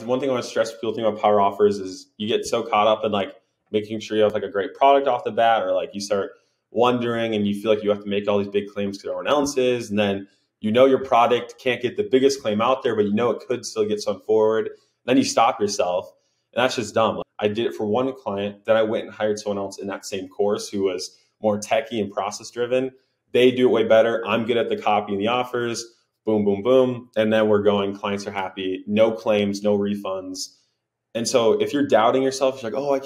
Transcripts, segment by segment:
One thing I want to stress people think about power offers is you get so caught up in like making sure you have like a great product off the bat, or like you start wondering and you feel like you have to make all these big claims to everyone else's. And then your product can't get the biggest claim out there, but it could still get someone forward. Then you stop yourself. And that's just dumb. I did it for one client, then I went and hired someone else in that same course who was more techie and process driven. They do it way better. I'm good at the copy and the offers. Boom, boom, boom. And then we're going, clients are happy, no claims, no refunds. And so if you're doubting yourself, you're like, oh, I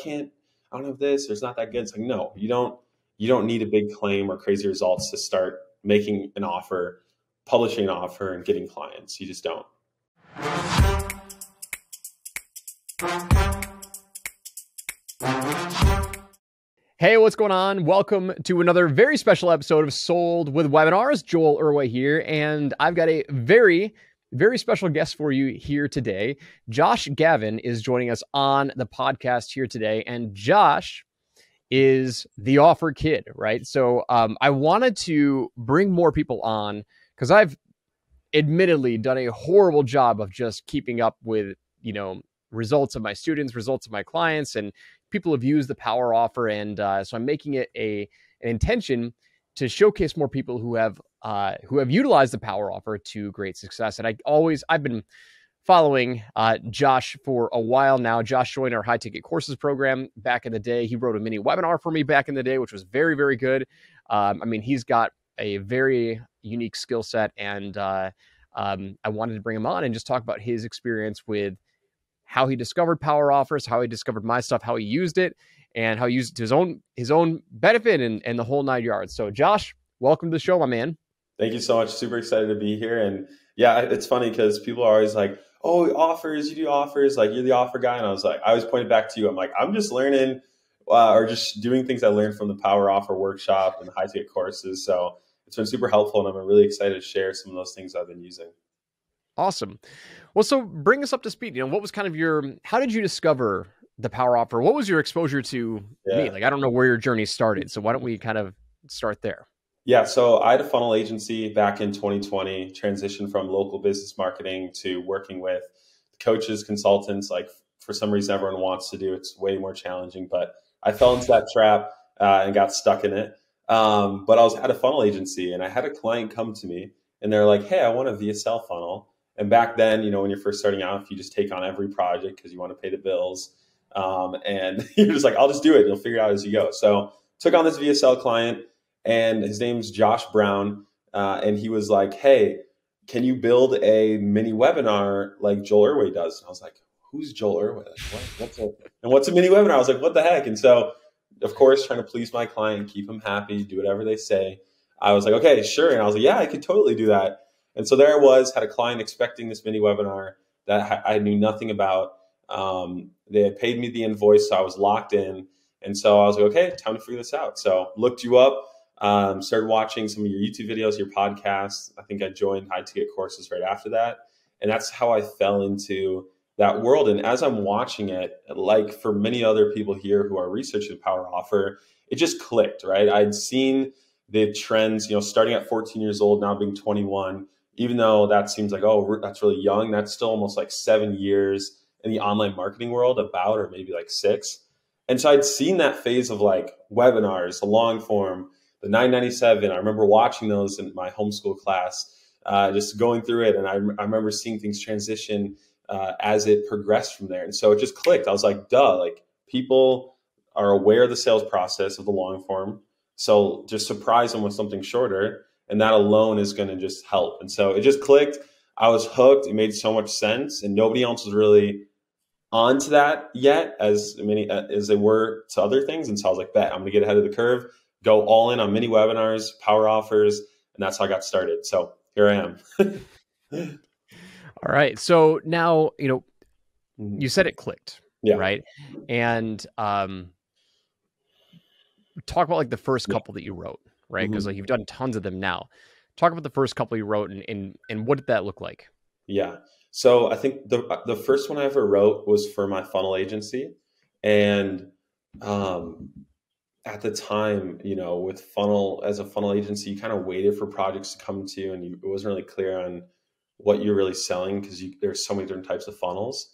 don't have this, or it's not that good. It's like, no, you don't need a big claim or crazy results to start making an offer, publishing an offer, and getting clients. You just don't. Hey, what's going on? Welcome to another very special episode of Sold with Webinars. Joel Irway here, and I've got a very, very special guest for you here today. Josh Gavin is joining us on the podcast here today, and Josh is the offer kid, right? So I wanted to bring more people on because I've admittedly done a horrible job of just keeping up with, results of my students, results of my clients, and people have used the power offer. And so I'm making it an intention to showcase more people who have utilized the power offer to great success. And I've been following Josh for a while now. Josh joined our high ticket courses program back in the day. He wrote a mini webinar for me back in the day, which was very, very good. He's got a very unique skill set, and I wanted to bring him on and just talk about his experience with how he discovered power offers, how he discovered my stuff, how he used it, and how he used it to his own benefit and the whole 9 yards. So Josh, welcome to the show, my man. Thank you so much. Super excited to be here. And yeah, it's funny because people are always like, oh, offers, you do offers, like you're the offer guy. And I always pointed back to you. I'm like, I'm just learning or just doing things I learned from the power offer workshop and the high ticket courses. So it's been super helpful, and I'm really excited to share some of those things I've been using. Awesome. Well, so bring us up to speed. What was kind of how did you discover the power offer? What was your exposure to me? Like, I don't know where your journey started. So why don't we kind of start there? Yeah. So I had a funnel agency back in 2020, transitioned from local business marketing to working with coaches, consultants. Like, for some reason, everyone wants to do. It's way more challenging, but I fell into that trap and got stuck in it. But I was at a funnel agency, and I had a client come to me, and they're like, hey, I want a VSL funnel. And back then, when you're first starting out, if you just take on every project because you want to pay the bills, and you're just like, I'll just do it. You'll figure it out as you go. So took on this VSL client, and his name's Josh Brown. And he was like, hey, can you build a mini webinar like Joel Irway does? And I was like, who's Joel Irway? Like, what's a mini webinar? I was like, what the heck? And so, of course, trying to please my client, keep him happy, do whatever they say, I was like, okay, sure. And I was like, yeah, I could totally do that. And so there I was, had a client expecting this mini webinar that I knew nothing about. They had paid me the invoice, so I was locked in. And so I was like, okay, time to figure this out. So looked you up, started watching some of your YouTube videos, your podcasts. I think I joined high ticket courses right after that. And that's how I fell into that world. And as I'm watching it, like for many other people here who are researching the power offer, it just clicked, right? I'd seen the trends, starting at 14 years old, now being 21. Even though that seems like, oh, that's really young, that's still almost like 7 years in the online marketing world, or maybe like 6. And so I'd seen that phase of like webinars, the long form, the 997. I remember watching those in my homeschool class, just going through it. And I remember seeing things transition as it progressed from there. And so it just clicked. I was like, duh, like people are aware of the sales process of the long form. So just surprise them with something shorter. And that alone is going to just help. And so it just clicked. I was hooked. It made so much sense. And nobody else was really onto that yet as many as they were to other things. And so I was like, bet, I'm going to get ahead of the curve, go all in on mini webinars, power offers. And that's how I got started. So here I am. All right. So now, you said it clicked, right? And talk about like the first couple that you wrote. Right? Because like you've done tons of them now. Talk about the first couple you wrote and what did that look like? Yeah. So I think the first one I ever wrote was for my funnel agency. And at the time, with as a funnel agency, you kind of waited for projects to come to you, and it wasn't really clear on what you're really selling because there's so many different types of funnels.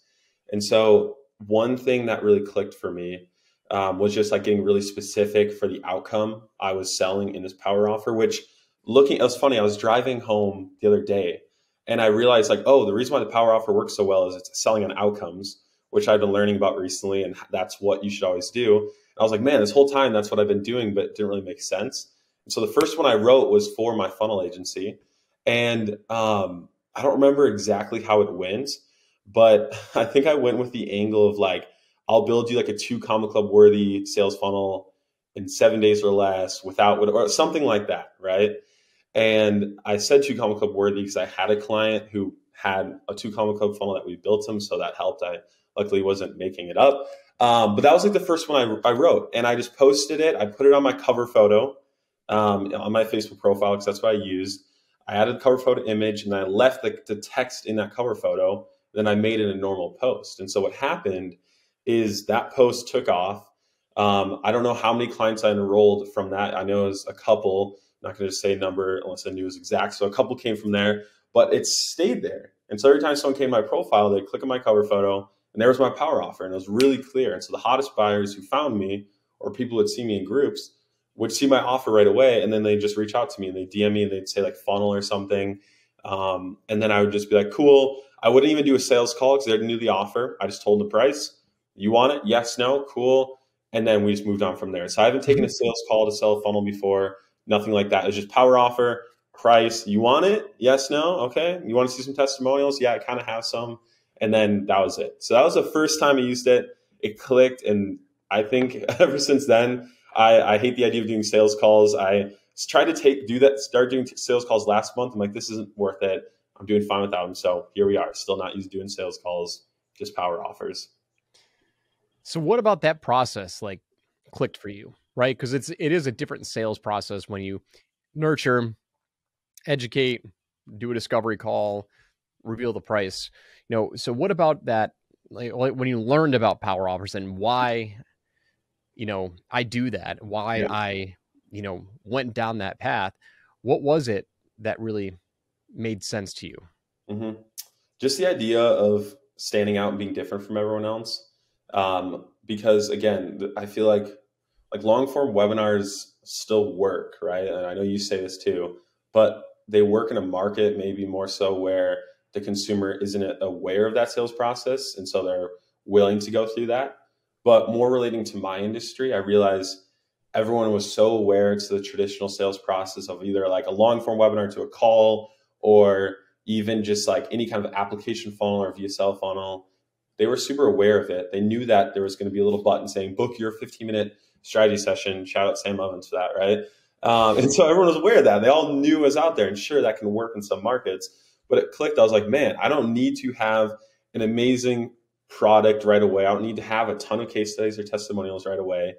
And so one thing that really clicked for me was just like getting really specific for the outcome I was selling in this power offer, which it was funny. I was driving home the other day and I realized like, oh, the reason why the power offer works so well is it's selling on outcomes, which I've been learning about recently. And that's what you should always do. And I was like, man, this whole time, that's what I've been doing, but it didn't really make sense. And so the first one I wrote was for my funnel agency. And I don't remember exactly how it went, but I think I went with the angle of like, I'll build you like a 2 Comma Club worthy sales funnel in 7 days or less without, or something like that. Right. And I said 2 Comma Club worthy because I had a client who had a 2 Comma Club funnel that we built him. So that helped. I luckily wasn't making it up. But that was like the first one I wrote, and I just posted it. I put it on my cover photo on my Facebook profile because that's what I used. I added the cover photo image and I left the text in that cover photo. Then I made it a normal post. And so what happened is that post took off. I don't know how many clients I enrolled from that. I know it was a couple. I'm not going to say a number unless I knew it was exact. So a couple came from there, but it stayed there. And so every time someone came to my profile, they'd click on my cover photo and there was my power offer. And it was really clear. And so the hottest buyers who found me or people would see me in groups would see my offer right away. And then they just reach out to me and they DM me and they'd say like funnel or something. And then I would just be like, cool. I wouldn't even do a sales call because they already knew the offer. I just told them the price. You want it? Yes, no, cool. And then we just moved on from there. So I haven't taken a sales call to sell a funnel before. Nothing like that. It was just power offer, price. You want it? Yes, no, okay. You want to see some testimonials? Yeah, I kind of have some. And then that was it. So that was the first time I used it. It clicked. And I think ever since then, I hate the idea of doing sales calls. I tried to start doing sales calls last month. I'm like, this isn't worth it. I'm doing fine without them. So here we are, still not used to doing sales calls, just power offers. So what about that process like clicked for you, right? Because it is a different sales process when you nurture, educate, do a discovery call, reveal the price. So what about that? Like when you learned about power offers and why, I do that, why I, went down that path. What was it that really made sense to you? Mm-hmm. Just the idea of standing out and being different from everyone else. Because again, I feel like long form webinars still work, right? And I know you say this too, but they work in a market maybe more so where the consumer isn't aware of that sales process. And so they're willing to go through that. But more relating to my industry, I realized everyone was so aware to the traditional sales process of either like a long form webinar to a call or even just like any kind of application funnel or VSL funnel. They were super aware of it. They knew that there was going to be a little button saying book your 15-minute strategy session. Shout out Sam Ovens for that, right? And so everyone was aware of that. They all knew it was out there, and sure, that can work in some markets, but it clicked. I was like, man, I don't need to have an amazing product right away. I don't need to have a ton of case studies or testimonials right away.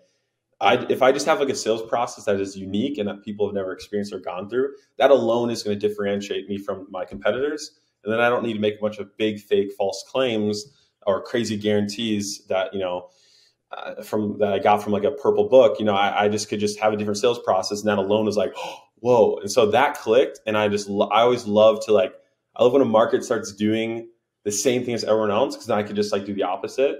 If I just have like a sales process that is unique and that people have never experienced or gone through, that alone is going to differentiate me from my competitors. And then I don't need to make a bunch of big, fake, false claims or crazy guarantees that, that I got from like a purple book. I just could just have a different sales process, and that alone is like, oh, whoa. And so that clicked. And I always love to I love when a market starts doing the same thing as everyone else, because then I could just do the opposite.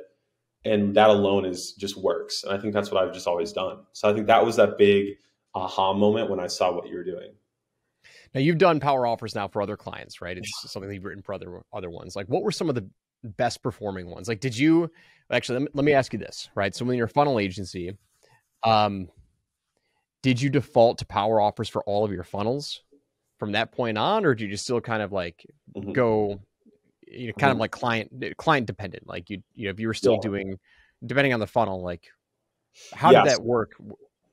And that alone just works. And I think that's what I've just always done. So I think that was that big aha moment when I saw what you were doing. Now you've done power offers now for other clients, right? It's something that you've written for other ones. Like what were some of the best performing ones? Like let me ask you this, right? So when you're a funnel agency, did you default to power offers for all of your funnels from that point on? Or do you just still kind of go, kind of like client dependent? Like if you were still doing, depending on the funnel, how did that work?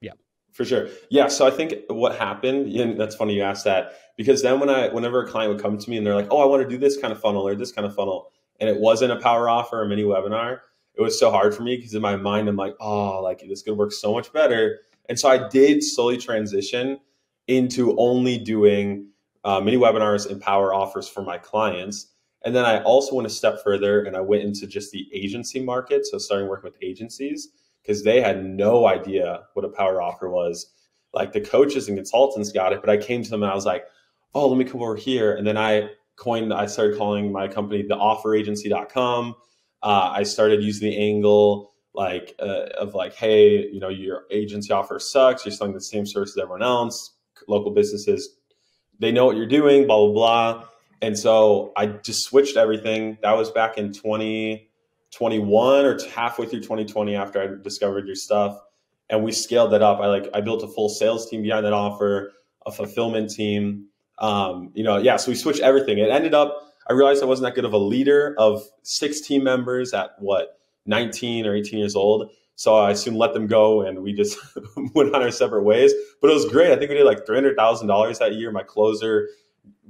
Yeah, for sure. Yeah. So I think what happened, and that's funny you asked that, because then whenever a client would come to me and they're like, oh, I want to do this kind of funnel or this kind of funnel, and it wasn't a power offer or a mini webinar, it was so hard for me because in my mind, I'm like, oh, this could work so much better. And so I did slowly transition into only doing mini webinars and power offers for my clients. And then I also went a step further and I went into just the agency market. So starting working with agencies, because they had no idea what a power offer was. Like the coaches and consultants got it, but I came to them and I was like, oh, let me come over here. And then I started calling my company theofferagency.com. I started using the angle of like, hey, your agency offer sucks. You're selling the same service as everyone else. Local businesses, they know what you're doing, blah, blah, blah. And so I just switched everything. That was back in 2021 or halfway through 2020 after I discovered your stuff. And we scaled that up. I built a full sales team behind that offer, a fulfillment team. So we switched everything. It ended up, I realized I wasn't that good of a leader of 6 team members at 19 or 18 years old. So I soon let them go and we just went on our separate ways. But it was great. I think we did like $300,000 that year. My closer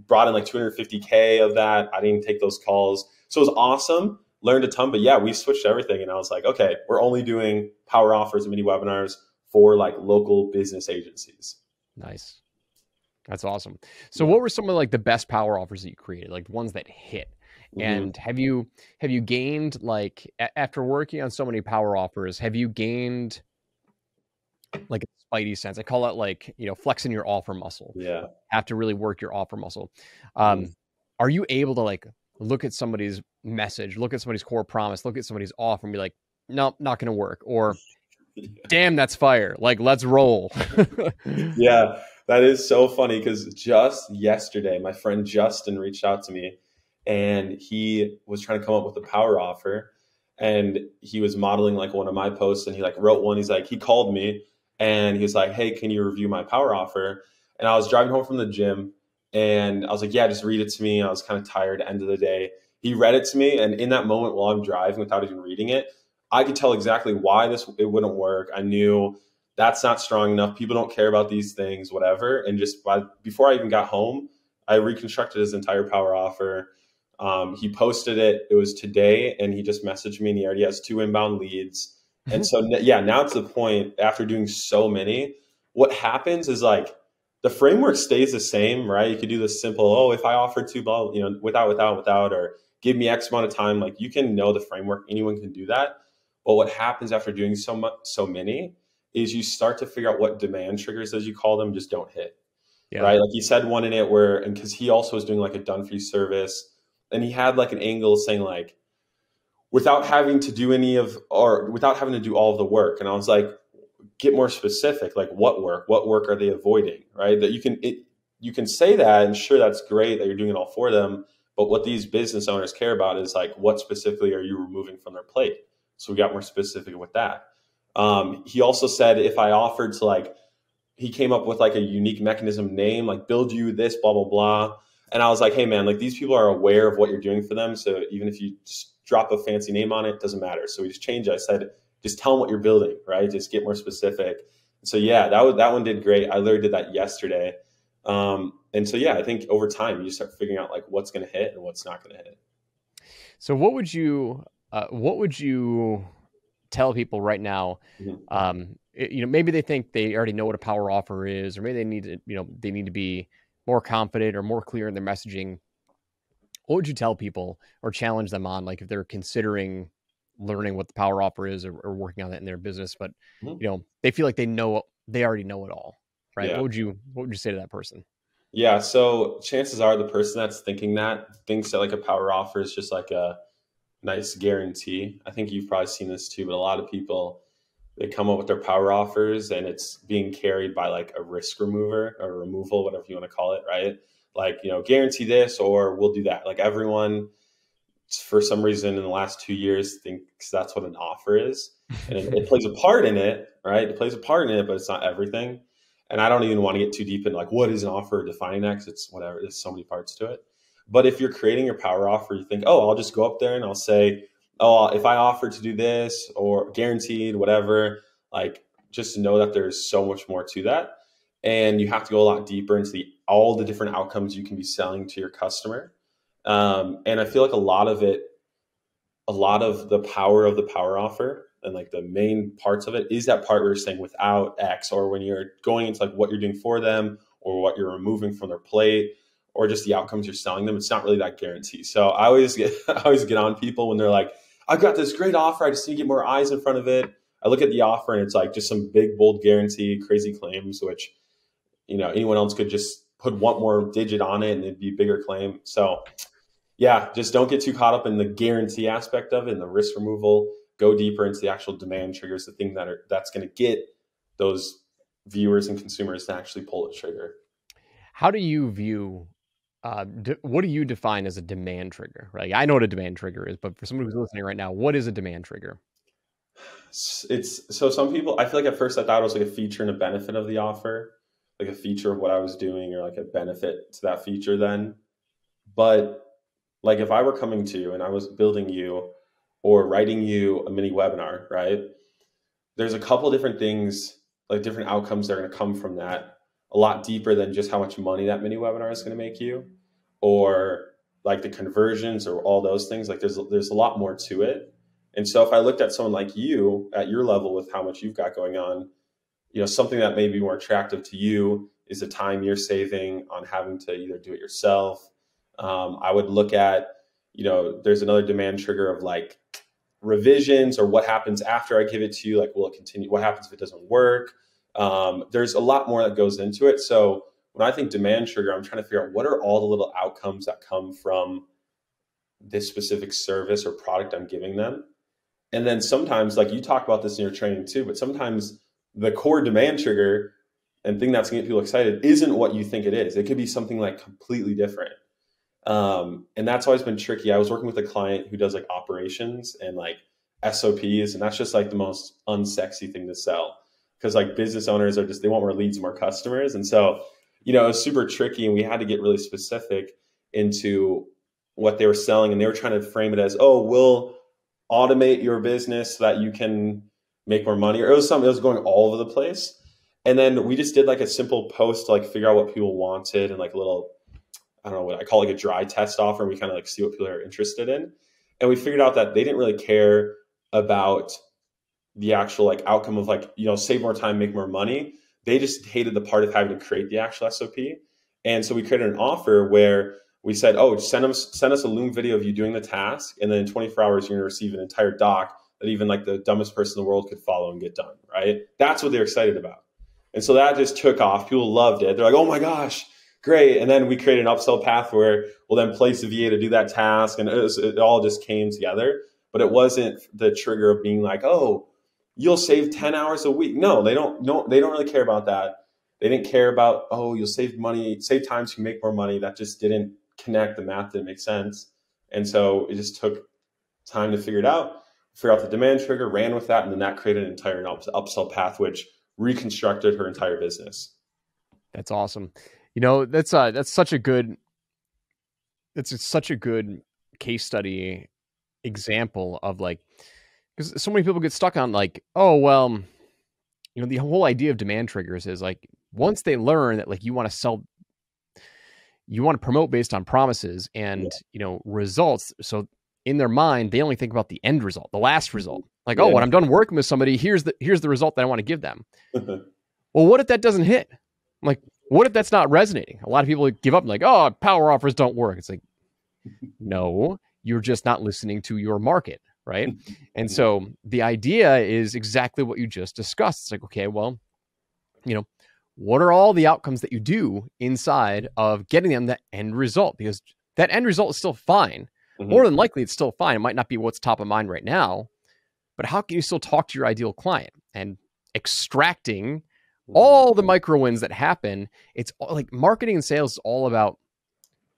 brought in like $250K of that. I didn't take those calls. So it was awesome. Learned a ton. But yeah, we switched everything. And I was like, okay, we're only doing power offers and mini webinars for like local business agencies. Nice. That's awesome. So what were some of like the best power offers that you created, like the ones that hit? And have you gained, like, after working on so many power offers, have you gained like a spidey sense? I call it like, flexing your offer muscle. Yeah. Have to really work your offer muscle. Are you able to like look at somebody's message, look at somebody's core promise, look at somebody's offer and be like, nope, not going to work? Or damn, that's fire. Like, let's roll. Yeah, that is so funny because just yesterday, my friend Justin reached out to me. And he was trying to come up with a power offer, and he was modeling like one of my posts, and he like wrote one. He called me and he was like, hey, can you review my power offer? And I was driving home from the gym and I was like, yeah, just read it to me. I was kind of tired at the end of the day. He read it to me. And in that moment while I'm driving without even reading it, I could tell exactly why it wouldn't work. I knew that's not strong enough. People don't care about these things, whatever. And just before I even got home, I reconstructed his entire power offer. He posted it. It was today, and he just messaged me, and he already has 2 inbound leads. And so, yeah, now it's the point after doing so many, what happens is like the framework stays the same, right? You could do this simple, if I offer to blah, without, or give me X amount of time, like you can know the framework, anyone can do that. But what happens after doing so many is you start to figure out what demand triggers, as you call them, just don't hit, right? Like you said one in it and because he also was doing like a done for you service. And he had like an angle saying like, without having to do without having to do all of the work. And I was like, get more specific. Like what work are they avoiding? Right. That you can say that, and sure, that's great that you're doing it all for them. But what these business owners care about is like, what specifically are you removing from their plate? So we got more specific with that. He also said, if I offered to he came up with like a unique mechanism name, like build you this, blah, blah, blah. And I was like, hey, man, like these people are aware of what you're doing for them. So even if you just drop a fancy name on it, doesn't matter. So we just changed it. I said, just tell them what you're building, right? Just get more specific. So yeah, that one did great. I literally did that yesterday. And so, yeah, I think over time you start figuring out like what's going to hit and what's not going to hit. So what would you tell people right now? Maybe they think they already know what a power offer is, or maybe they need to be more confident or more clear in their messaging. What would you tell people or challenge them on, like if they're considering learning what the power offer is or working on that in their business, but they feel like they already know it all, right? Yeah. What would you say to that person? Yeah. So chances are the person that's thinking that thinks that like a power offer is just like a nice guarantee. I think you've probably seen this too, but a lot of people, they come up with their power offers and it's being carried by like a risk remover or removal, whatever you want to call it, right? Like, guarantee this or we'll do that. Like everyone, for some reason in the last 2 years, thinks that's what an offer is. And it plays a part in it, right? It plays a part in it, but it's not everything. And I don't even want to get too deep in like, what is an offer, defining that, because it's whatever, there's so many parts to it. But if you're creating your power offer, you think, I'll just go up there and I'll say, if I offer to do this or guaranteed, whatever, like just know that there's so much more to that. And you have to go a lot deeper into all the different outcomes you can be selling to your customer. And I feel like a lot of the power of the power offer and like the main parts of it is that part where you're saying without X, or when you're going into like what you're doing for them or what you're removing from their plate, or just the outcomes you're selling them. It's not really that guarantee. So I always get on people when they're like, I've got this great offer, I just need to get more eyes in front of it. I look at the offer and it's like just some big, bold guarantee, crazy claims, which, anyone else could just put one more digit on it and it'd be a bigger claim. So Yeah, just don't get too caught up in the guarantee aspect of it and the risk removal. Go deeper into the actual demand triggers, the thing that's going to get those viewers and consumers to actually pull the trigger. How do you view, what do you define as a demand trigger? Right? I know what a demand trigger is, but for someone who's listening right now, what is a demand trigger? It's so some people, I feel like at first I thought it was like a feature and a benefit of the offer, like a feature of what I was doing or like a benefit to that feature then. But like if I were coming to you and I was building you or writing you a mini webinar, right? There's a couple different things, like different outcomes that are going to come from that, a lot deeper than just how much money that mini webinar is going to make you, or like the conversions or all those things. Like there's a lot more to it. And so if I looked at someone like you at your level with how much you've got going on, something that may be more attractive to you is the time you're saving on having to either do it yourself. I would look at, there's another demand trigger of like revisions or what happens after I give it to you. Like, will it continue? What happens if it doesn't work? There's a lot more that goes into it. So when I think demand trigger, I'm trying to figure out what are all the little outcomes that come from this specific service or product I'm giving them. And then sometimes, like you talk about this in your training too, but sometimes the core demand trigger and thing that's going to get people excited isn't what you think it is. It could be something like completely different. And that's always been tricky. I was working with a client who does like operations and like SOPs, and that's just like the most unsexy thing to sell because like business owners are they want more leads, more customers. And so, it was super tricky and we had to get really specific into what they were selling. And they were trying to frame it as, oh, we'll automate your business so that you can make more money. Or it was going all over the place. And then we just did like a simple post to like figure out what people wanted and like a little, I don't know what I call like a dry test offer. And we kind of like see what people are interested in. And we figured out that they didn't really care about the actual like outcome of like, save more time, make more money. They just hated the part of having to create the actual SOP. And so we created an offer where we said, oh, send us a Loom video of you doing the task. And then in 24 hours, you're going to receive an entire doc that even like the dumbest person in the world could follow and get done, right? That's what they're excited about. And so that just took off. People loved it. They're like, oh my gosh, great. And then we created an upsell path where we'll then place a VA to do that task. And it all just came together. But it wasn't the trigger of being like, oh, you'll save 10 hours a week. No, they don't really care about that. They didn't care about, oh, you'll save money, save time so you make more money. That just didn't connect. The math didn't make sense. And so it just took time to figure out the demand trigger, ran with that, and then that created an entire upsell path, which reconstructed her entire business. That's awesome. That's such a good case study example of like, because so many people get stuck on like, oh, well, the whole idea of demand triggers is like, once they learn that like you want to promote based on promises and, results. So in their mind, they only think about the end result, the last result. Like, oh, when I'm done working with somebody, here's the result that I want to give them. Well, what if that doesn't hit? Like, what if that's not resonating? A lot of people give up and like, oh, power offers don't work. It's like, no, you're just not listening to your market, right? And so the idea is exactly what you just discussed. It's like, okay, well, what are all the outcomes that you do inside of getting them that end result? Because that end result is still fine. More than likely, it's still fine. It might not be what's top of mind right now, but how can you still talk to your ideal client and extracting all the micro wins that happen? It's like marketing and sales is all about,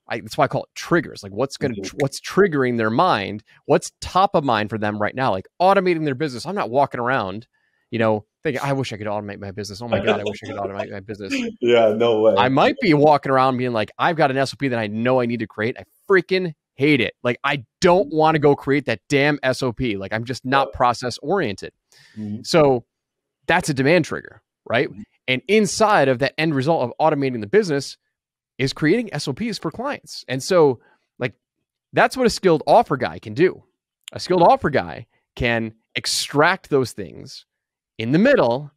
that's why I call it triggers. Like what's triggering their mind, what's top of mind for them right now, like automating their business. I'm not walking around, thinking, I wish I could automate my business. Oh my God, I wish I could automate my business. Yeah, no way. I might be walking around being like, I've got an SOP that I know I need to create. I freaking hate it. Like, I don't want to go create that damn SOP. Like, I'm just not process oriented. So that's a demand trigger, right? And inside of that end result of automating the business is creating SOPs for clients. And so like, that's what a skilled offer guy can do. A skilled offer guy can extract those things in the middle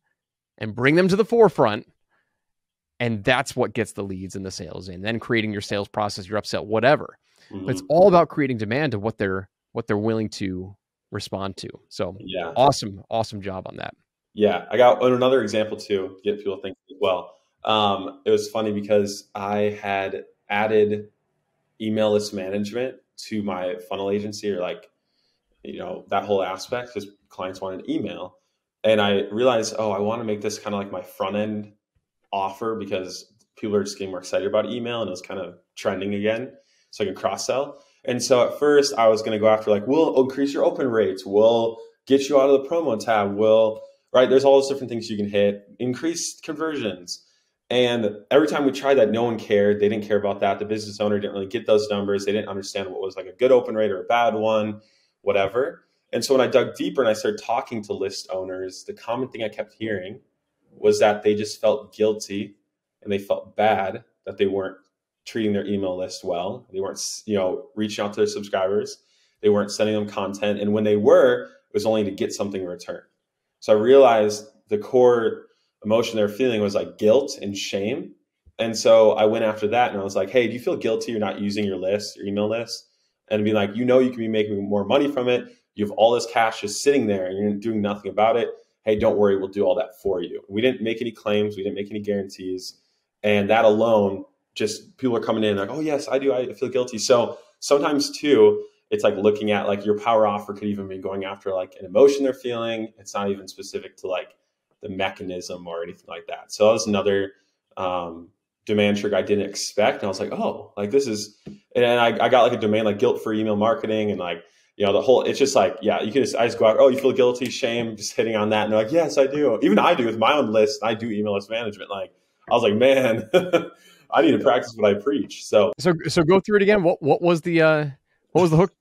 and bring them to the forefront. And that's what gets the leads and the sales in, then creating your sales process, your upsell, whatever. But it's all about creating demand of what they're willing to respond to. So yeah, awesome job on that. Yeah, I got another example too to get people thinking as well. It was funny because I had added email list management to my funnel agency, or like, that whole aspect, because clients wanted email. And I realized, I want to make this kind of like my front end offer, because people are just getting more excited about email, and it was kind of trending again, so I can cross sell. And so at first I was going to go after like, we'll increase your open rates, we'll get you out of the promo tab, there's all those different things you can hit, increase conversions. And every time we tried that, no one cared. They didn't care about that. The business owner didn't really get those numbers. They didn't understand what was like a good open rate or a bad one, whatever. And so when I dug deeper and I started talking to list owners, the common thing I kept hearing was that they just felt guilty and they felt bad that they weren't treating their email list well. They weren't, reaching out to their subscribers. They weren't sending them content. And when they were, it was only to get something in return. So I realized the core emotion they were feeling was like guilt and shame. And so I went after that, and I was like, hey, do you feel guilty you're not using your list, your email list? And be like, you can be making more money from it. You have all this cash just sitting there and you're doing nothing about it. Hey, don't worry, we'll do all that for you. We didn't make any claims. We didn't make any guarantees. And that alone, just people are coming in like, oh yes, I do. I feel guilty. So sometimes too, it's like looking at like your power offer could even be going after like an emotion they're feeling. It's not even specific to like the mechanism or anything like that. So that was another demand trigger I didn't expect. And I was like, oh, like this is, and I got like a domain like guilt-free email marketing, and like, the whole, it's just like, yeah, I just go out, oh, you feel guilty, shame, just hitting on that. And they're like, yes, I do. Even I do with my own list. I do email list management. Like, I was like, man, I need to practice what I preach. So go through it again. What was the hook?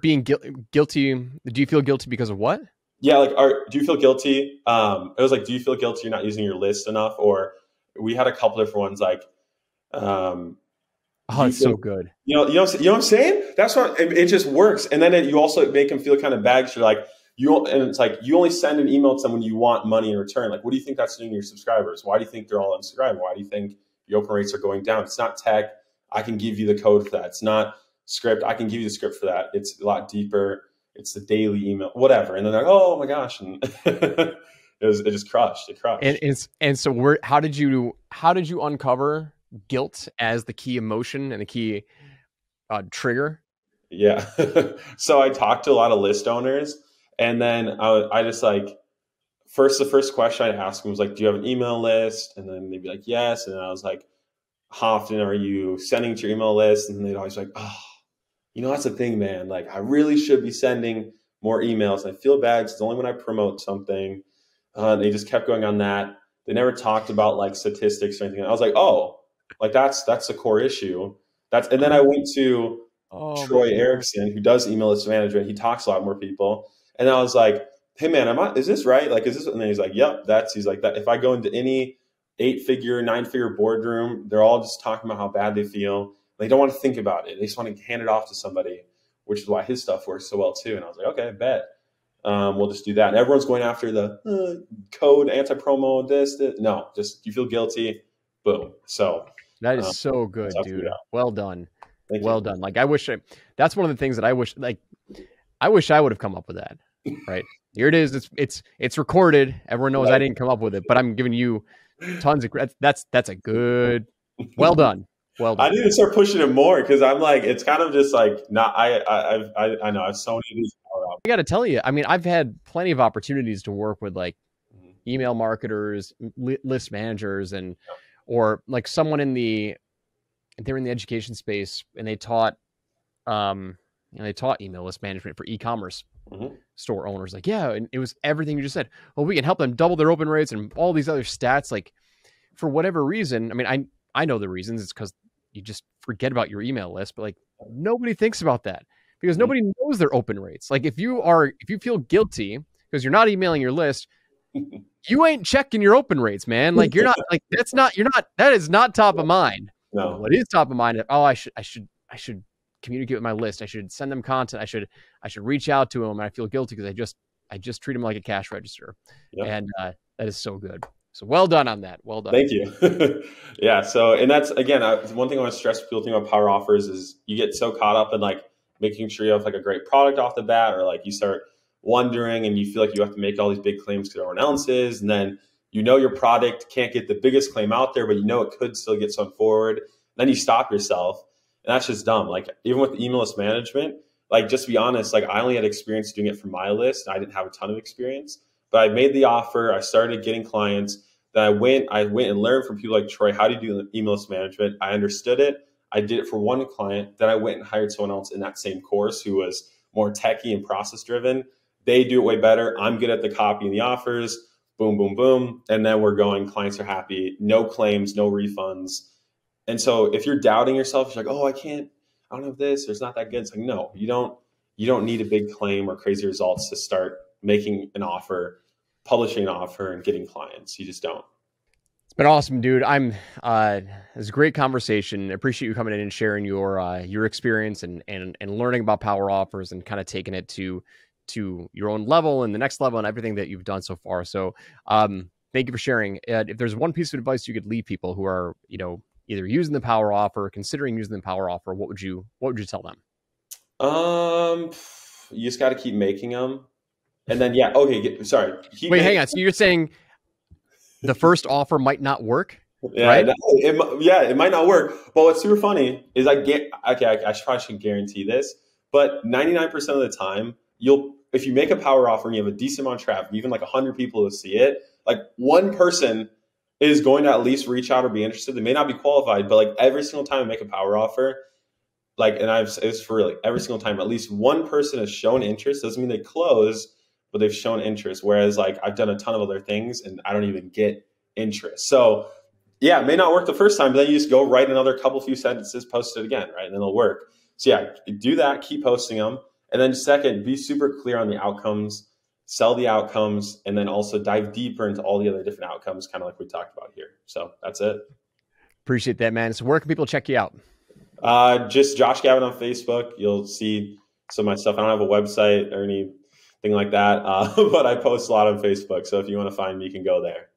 Being guilty. Do you feel guilty because of what? Yeah. Like, do you feel guilty? It was like, do you feel guilty you're not using your list enough? Or we had a couple different ones like, it's so good. You know what I'm saying? That's what it just works. And then you also make them feel kind of bad. You're like, and it's like, you only send an email to them when you want money in return. Like, what do you think that's doing to your subscribers? Why do you think they're all unsubscribing? Why do you think your open rates are going down? It's not tech. I can give you the code for that. It's not script. I can give you the script for that. It's a lot deeper. It's the daily email, whatever. And then they're like, oh my gosh. And it just crushed. It crushed. And so how did you uncover guilt as the key emotion and the key trigger? Yeah. So I talked to a lot of list owners, and then I just like, the first question I'd ask them was like, do you have an email list? And then they'd be like, yes. And then I was like, how often are you sending to your email list? And they'd always be like, oh, that's the thing, man. Like, I really should be sending more emails. And I feel bad because it's only when I promote something. They just kept going on that. They never talked about like statistics or anything. I was like, oh, like that's the core issue. And then I went to Troy Erickson, who does email list management. He talks a lot more people. And I was like, hey man, is this right? Like, is this? And then he's like, yep, he's like that. If I go into any 8-figure, 9-figure boardroom, they're all just talking about how bad they feel. They don't want to think about it. They just want to hand it off to somebody, which is why his stuff works so well too. And I was like, okay, bet. We'll just do that. And everyone's going after the code, anti-promo, this. No, just you feel guilty. Boom. So that is so good, dude. Well done. Thank well you. done. Like that's one of the things that I wish I would have come up with that. Right. Here it is. It's recorded. Everyone knows I didn't come up with it, but I'm giving you tons of credit. That's a good, well done. Well done. I need to start pushing it more, because I'm like, it's kind of just like not. I know I have so many of these. I got to tell you, I mean, I've had plenty of opportunities to work with like email marketers, list managers, or like someone they're in the education space, and they taught email list management for e-commerce store owners. Like, yeah, and it was everything you just said. Well, we can help them double their open rates and all these other stats. Like, for whatever reason, I mean, I know the reasons. It's because you just forget about your email list, but like nobody thinks about that because nobody knows their open rates. Like, if you feel guilty because you're not emailing your list, you ain't checking your open rates, man. Like, you're not like, that is not top of mind. No. What is top of mind? Oh, I should communicate with my list. I should send them content. I should reach out to them. And I feel guilty because I just treat them like a cash register. Yep. And that is so good. So well done on that. Well done. Thank you. Yeah. So, and that's, again, one thing I want to stress people think about power offers is you get so caught up in like making sure you have like a great product off the bat, or like you start wondering and you feel like you have to make all these big claims to everyone else's. And then, your product can't get the biggest claim out there, but it could still get some forward. Then you stop yourself. And that's just dumb. Like even with email list management, like just to be honest, like I only had experience doing it for my list. And I didn't have a ton of experience, but I made the offer. I started getting clients. Then I went and learned from people like Troy, how do you do email list management? I understood it. I did it for one client. Then I went and hired someone else in that same course who was more techie and process driven. They do it way better. I'm good at the copy and the offers. Boom, boom, boom. And then we're going, clients are happy, no claims, no refunds. And so if you're doubting yourself, you're like, oh, I don't have this, there's not that good. It's like, no, you don't need a big claim or crazy results to start making an offer, publishing an offer and getting clients. You just don't. It's been awesome, dude. It's a great conversation. I appreciate you coming in and sharing your experience and learning about power offers and kind of taking it to your own level and the next level and everything that you've done so far. So, thank you for sharing. If there's one piece of advice you could leave people who are, either using the power offer or considering using the power offer, what would you tell them? You just got to keep making them. And then, yeah. Okay. Sorry. Wait, hang on. So you're saying the first offer might not work? Yeah. Right? It might not work. But what's super funny is I probably shouldn't guarantee this, but 99% of the time if you make a power offer and you have a decent amount of traffic, even like 100 people to see it, like one person is going to at least reach out or be interested. They may not be qualified, but like every single time I make a power offer, it's for real, like every single time, at least one person has shown interest. Doesn't mean they close, but they've shown interest. Whereas like I've done a ton of other things and I don't even get interest. So yeah, it may not work the first time, but then you just go write another few sentences, post it again, right? And then it'll work. So yeah, do that, keep posting them. And then second, be super clear on the outcomes, sell the outcomes, and then also dive deeper into all the other different outcomes, kind of like we talked about here. So that's it. Appreciate that, man. So where can people check you out? Just Josh Gavin on Facebook. You'll see some of my stuff. I don't have a website or anything like that, but I post a lot on Facebook. So if you want to find me, you can go there.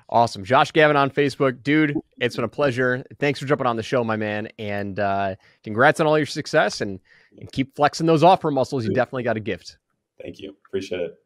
Awesome. Josh Gavin on Facebook. Dude, it's been a pleasure. Thanks for jumping on the show, my man. And congrats on all your success and keep flexing those offer muscles. You definitely got a gift. Thank you. Appreciate it.